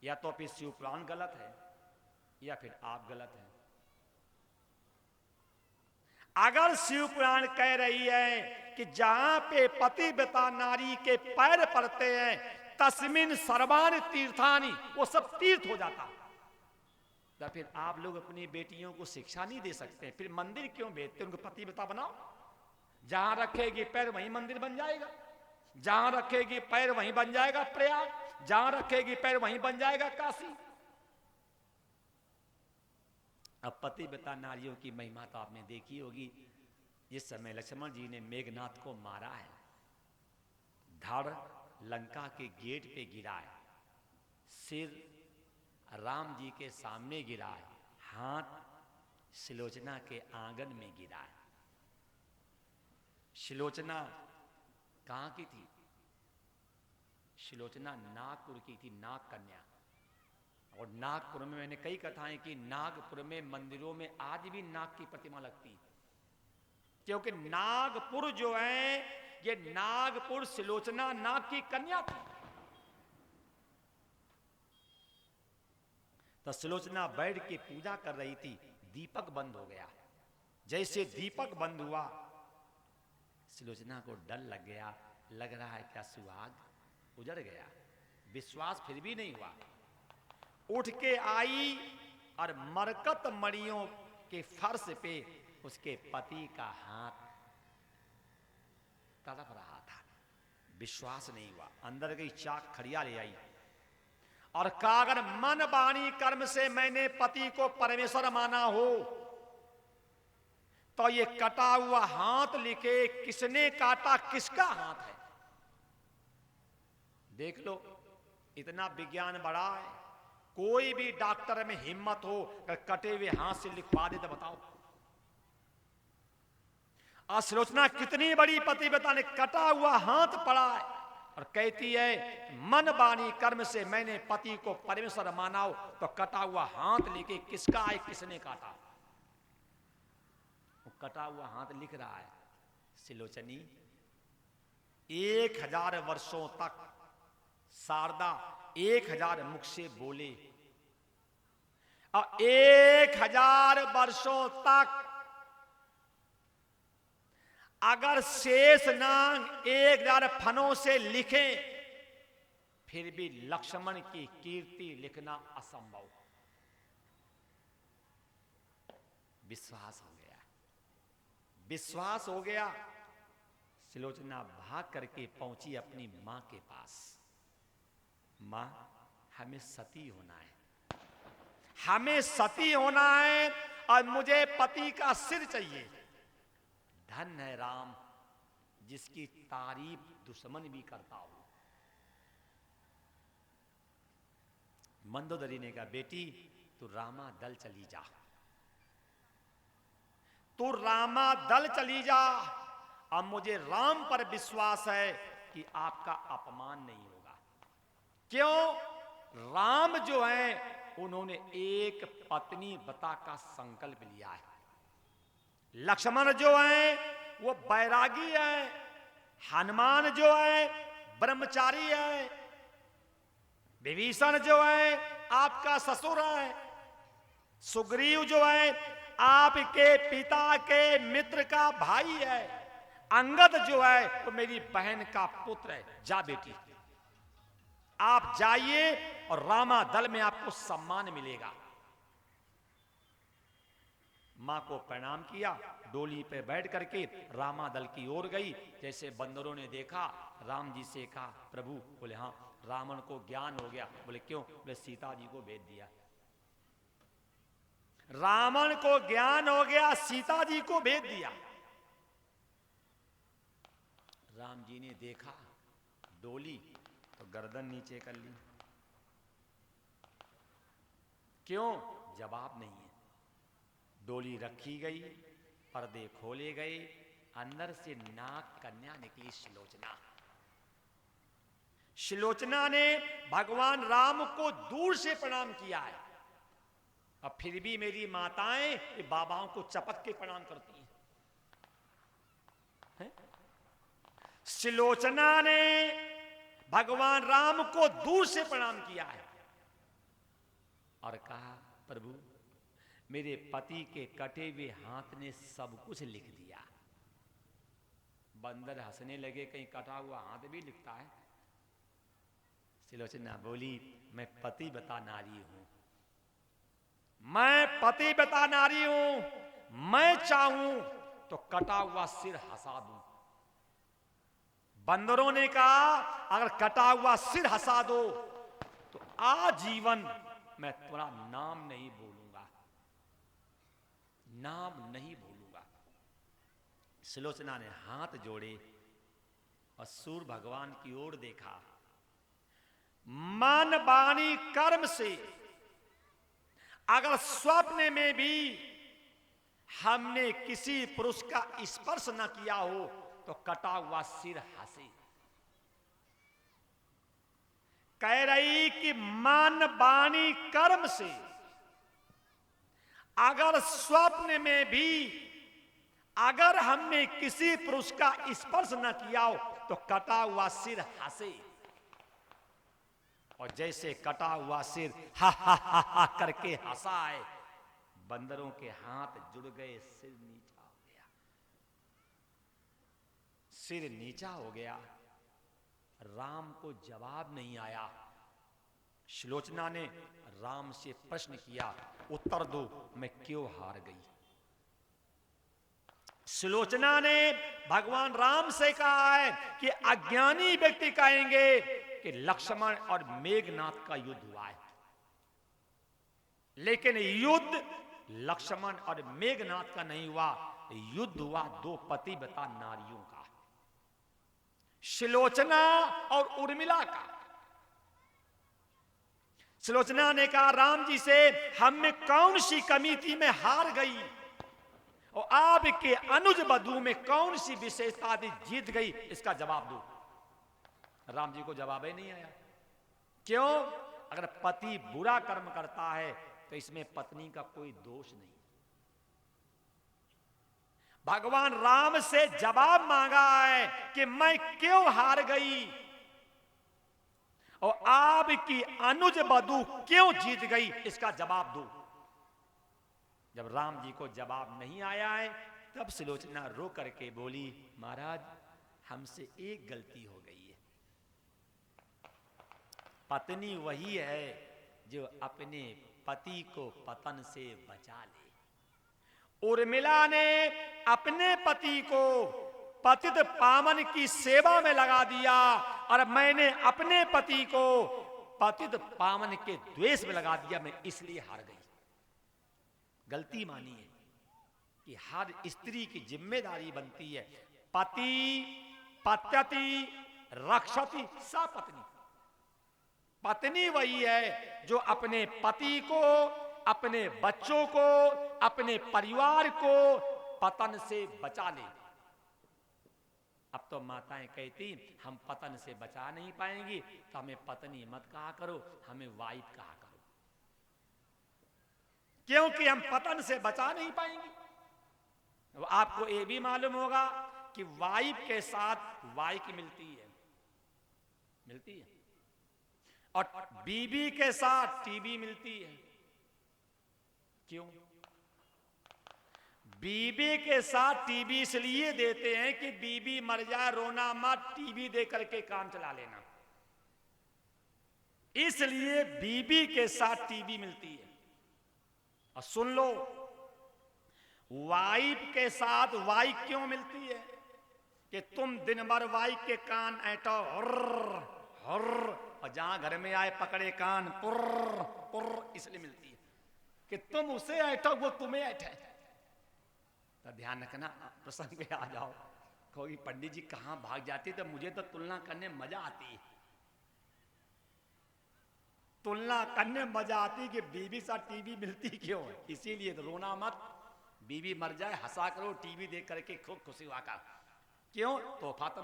या तो फिर शिव पुराण गलत है या फिर आप गलत हैं। अगर शिव पुराण कह रही है कि जहां पे पतिव्रता नारी के पैर पड़ते हैं तस्मिन सर्वान तीर्थानी, वो सब तीर्थ हो जाता, तो फिर आप लोग अपनी बेटियों को शिक्षा नहीं दे सकते, फिर मंदिर क्यों भेजते? उनको पतिव्रता बनाओ। जहां रखेगी पैर वहीं मंदिर बन जाएगा, जहां रखेगी पैर वहीं बन जाएगा प्रयाग, जहां रखेगी पैर वहीं बन जाएगा काशी। अब पतिव्रता नारियों की महिमा तो आपने देखी होगी। जिस समय लक्ष्मण जी ने मेघनाथ को मारा है, धड़ लंका के गेट पे गिरा है, सिर राम जी के सामने गिरा है, हाथ शिलोचना के आंगन में गिरा है। शिलोचना कहां की थी? शिलोचना नागपुर की थी, नाग कन्या। और नागपुर में मैंने कई कथाएं की, नागपुर में मंदिरों में आज भी नाग की प्रतिमा लगती है, क्योंकि नागपुर जो है, ये नागपुर शिलोचना नाग की कन्या थी। तो शिलोचना बैठ के पूजा कर रही थी, दीपक बंद हो गया। जैसे दीपक बंद हुआ, शिलोचना को डर लग गया, लग रहा है क्या सुहाग उजड़ गया। विश्वास फिर भी नहीं हुआ, उठ के आई और मरकत मणियों के फर्श पे उसके पति का हाथ तड़प रहा था। विश्वास नहीं हुआ, अंदर गई, चाक खड़िया ले आई और कहा अगर मन वाणी कर्म से मैंने पति को परमेश्वर माना हो तो ये कटा हुआ हाथ लिखे, किसने काटा, किसका हाथ है। देख लो, इतना विज्ञान बढ़ा है, कोई भी डॉक्टर में हिम्मत हो अगर कटे हुए हाथ से लिखवा दे तो बताओ। आलोचना कितनी बड़ी पतिव्रता ने, कटा हुआ हाथ पड़ा है और कहती है मन वाणी कर्म से मैंने पति को परमेश्वर माना हो तो कटा हुआ हाथ लेके किसका है, किसने काटा। वो कटा हुआ हाथ लिख रहा है, शिलोचनी 1000 वर्षों तक शारदा 1000 मुख से बोले और 1000 वर्षों तक अगर शेष नाग 1000 फनों से लिखे फिर भी लक्ष्मण की कीर्ति लिखना असंभव। विश्वास हो गया, विश्वास हो गया। शिलोचना भाग करके पहुंची अपनी मां के पास। मां, हमें सती होना है, हमें सती होना है और मुझे पति का सिर चाहिए। धन है राम जिसकी तारीफ दुश्मन भी करता हो। मंदोदरी ने कहा बेटी तू रामा दल चली जा, तू रामा दल चली जा। अब मुझे राम पर विश्वास है कि आपका अपमान नहीं होगा। क्यों? राम जो है उन्होंने एक पत्नी व्रता का संकल्प लिया है। लक्ष्मण जो है वो बैरागी है, हनुमान जो है ब्रह्मचारी है, विभीषण जो है आपका ससुर है, सुग्रीव जो है आपके पिता के मित्र का भाई है, अंगद जो है वो मेरी बहन का पुत्र है। जा बेटी, आप जाइए और रामा दल में आपको सम्मान मिलेगा। मां को प्रणाम किया, डोली पे बैठ करके रामा दल की ओर गई। जैसे बंदरों ने देखा, राम जी से कहा प्रभु। बोले हाँ। रावण को ज्ञान हो गया। बोले क्यों? बोले सीता जी को भेज दिया। रावण को ज्ञान हो गया, सीता जी को भेज दिया। राम जी ने देखा डोली तो गर्दन नीचे कर ली। क्यों? जवाब नहीं है। डोली रखी गई, पर्दे खोले गए, अंदर से नाग कन्या निकली शिलोचना। शिलोचना ने भगवान राम को दूर से प्रणाम किया है। अब फिर भी मेरी माताएं बाबाओं को चपक के प्रणाम करती हैं। शिलोचना ने भगवान राम को दूर से प्रणाम किया है। और कहा, प्रभु मेरे पति के कटे हुए हाथ ने सब कुछ लिख दिया। बंदर हंसने लगे, कहीं कटा हुआ हाथ भी लिखता है? सुलोचना बोली, मैं पतिव्रता नारी हूं, मैं पतिव्रता नारी हूं, मैं चाहूं तो कटा हुआ सिर हंसा दूं। बंदरों ने कहा, अगर कटा हुआ सिर हंसा दो तो आजीवन मैं तुम्हारा नाम नहीं बोलूंगा, नाम नहीं बोलूंगा। सुलोचना ने हाथ जोड़े और सूर्य भगवान की ओर देखा। मन वाणी कर्म से अगर स्वप्न में भी हमने किसी पुरुष का स्पर्श न किया हो तो कटा हुआ सिर हंसे। कह रही कि मन वाणी कर्म से अगर स्वप्न में भी अगर हमने किसी पुरुष का स्पर्श न किया हो तो कटा हुआ सिर हंसे। और जैसे कटा हुआ सिर हा हा हा हा करके हंसा है, बंदरों के हाथ जुड़ गए, सिर नीचा हो गया, सिर नीचा हो गया। राम को जवाब नहीं आया। सुलोचना ने राम से प्रश्न किया, उत्तर दो, मैं क्यों हार गई? सुलोचना ने भगवान राम से कहा है कि अज्ञानी व्यक्ति कहेंगे कि लक्ष्मण और मेघनाथ का युद्ध हुआ है, लेकिन युद्ध लक्ष्मण और मेघनाथ का नहीं हुआ, युद्ध हुआ दो पतिव्रता नारियों का, सुलोचना और उर्मिला का। सुलोचना ने कहा, राम जी से हम में कौन सी कमी थी, मैं हार गई, और आपके अनुज बधू में कौन सी विशेषता थी, जीत गई, इसका जवाब दो। राम जी को जवाब ही नहीं आया। क्यों? अगर पति बुरा कर्म करता है तो इसमें पत्नी का कोई दोष नहीं। भगवान राम से जवाब मांगा है कि मैं क्यों हार गई और आपकी अनुज बधू क्यों जीत गई, इसका जवाब दो। जब राम जी को जवाब नहीं आया है तब सुलोचना रो करके बोली, महाराज हमसे एक गलती हो गई है। पत्नी वही है जो अपने पति को पतन से बचा ले। उर्मिला ने अपने पति को पतित पावन की सेवा में लगा दिया और मैंने अपने पति को पतित पावन के द्वेष में लगा दिया, मैं इसलिए हार गई। गलती मानी है कि हर स्त्री की जिम्मेदारी बनती है, पति पत्यति रक्षति सा पत्नी। पत्नी वही है जो अपने पति को, अपने बच्चों को, अपने परिवार को पतन से बचा ले। अब तो माताएं कहती हम पतन से बचा नहीं पाएंगी तो हमें पत्नी मत कहा करो, हमें वाइफ कहा करो, क्योंकि हम पतन से बचा नहीं पाएंगे। आपको ये भी मालूम होगा कि वाइफ के साथ वाइफ मिलती है, मिलती है, और बीबी के साथ टीबी मिलती है। क्यों? बीबी के साथ टीबी इसलिए देते हैं कि बीबी मर जाए, रोना मत, टीबी दे करके काम चला लेना, इसलिए बीबी के साथ टीबी मिलती है। और सुन लो, वाइफ के साथ वाइफ क्यों मिलती है? कि तुम दिन भर वाइफ के कान ऐठो हुर्र हुर्र, और जहां घर में आए पकड़े कान पुर्र पुर्र, इसलिए मिलती है कि तुम उसे ऐठो वो तुम्हें ऐठे। तो ध्यान रखना, प्रसंग पे आ जाओ, कोई पंडित जी कहां भाग जाती, तो मुझे तो तुलना करने मजा आती है, तुलना करने मजा आती कि बीबी साथ टीवी मिलती क्यों है। इसीलिए तो रोना मत, बीबी मर जाए हंसा करो, टीवी देख करके खूब खुशी हुआ कर। क्यों? तोहफा तो